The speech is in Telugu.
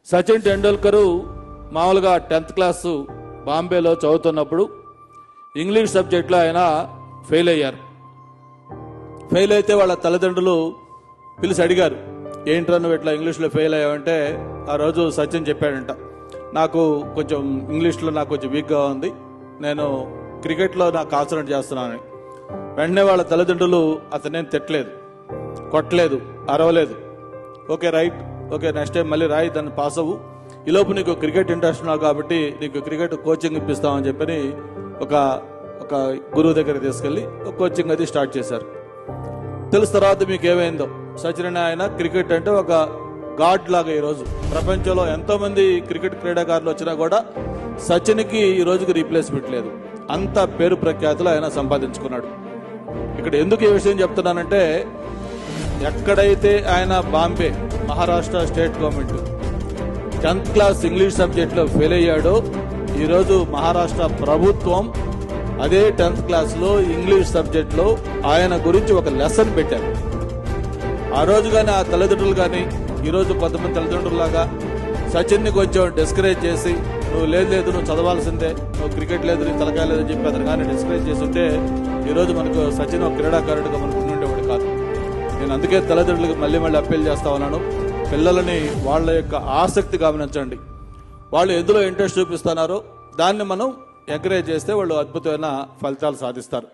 సచిన్ టెండూల్కర్ మామూలుగా 10th క్లాసు బాంబేలో చదువుతున్నప్పుడు ఇంగ్లీష్ సబ్జెక్ట్లో ఆయన ఫెయిల్ అయ్యారు. ఫెయిల్ అయితే వాళ్ళ తల్లిదండ్రులు పిలిచి అడిగారు, ఏంట్రా నువ్వు ఇట్లా ఇంగ్లీష్లో ఫెయిల్ అయ్యావంటే ఆ రోజు సచిన్ చెప్పాడంట, నాకు కొంచెం ఇంగ్లీష్లో నాకు కొంచెం వీక్గా ఉంది, నేను క్రికెట్లో నాకు కాన్సన్ట్రేట్ చేస్తున్నానని. వెంటనే వాళ్ళ తల్లిదండ్రులు అతనేం తిట్టలేదు, కొట్టలేదు, అరవలేదు. Okay right, okay next time మళ్ళీ రాయి, దాన్ని పాస్ అవ్వు, ఈలోపు నీకు క్రికెట్ ఇంట్రెస్ట్ ఉన్నావు కాబట్టి నీకు క్రికెట్ కోచింగ్ ఇప్పిస్తామని చెప్పని ఒక గురువు దగ్గర తీసుకెళ్లి ఒక కోచింగ్ అది స్టార్ట్ చేశారు. తెలుసు తర్వాత మీకు ఏమైందో, సచిన్ ఆయన క్రికెట్ అంటే ఒక గాడ్ లాగా ఈరోజు ప్రపంచంలో ఎంతో మంది క్రికెట్ క్రీడాకారులు వచ్చినా కూడా సచిన్కి ఈ రోజుకి రీప్లేస్మెంట్ లేదు. అంత పేరు ప్రఖ్యాతులు ఆయన సంపాదించుకున్నాడు. ఇక్కడ ఎందుకు ఈ విషయం చెప్తున్నానంటే, ఎక్కడైతే ఆయన Bombay Maharashtra state government 10th class English సబ్జెక్ట్లో ఫెయిల్ అయ్యాడో, ఈరోజు మహారాష్ట్ర ప్రభుత్వం అదే 10th క్లాస్లో ఇంగ్లీష్ సబ్జెక్ట్లో ఆయన గురించి ఒక లెసన్ పెట్టారు. ఆ రోజు కానీ ఆ తల్లిదండ్రులు కానీ ఈరోజు కొంతమంది తల్లిదండ్రులాగా సచిన్ని కొంచెం డిస్కరేజ్ చేసి, నువ్వు లేదు నువ్వు చదవాల్సిందే, నువ్వు క్రికెట్ లేదు, నీ తలకాయ లేదని చెప్పి అతను కానీ డిస్కరేజ్ చేసి ఉంటే ఈరోజు మనకు సచిన్ ఒక క్రీడాకారుడిగా మనకు ఉండేవాడు కాదు. నేను అందుకే తల్లిదండ్రులకు మళ్ళీ అప్పీల్ చేస్తా ఉన్నాను, పిల్లలని వాళ్ళ యొక్క ఆసక్తి గమనించండి. వాళ్ళు ఎందులో ఇంట్రెస్ట్ చూపిస్తున్నారో దాన్ని మనం ఎంకరేజ్ చేస్తే వాళ్ళు అద్భుతమైన ఫలితాలు సాధిస్తారు.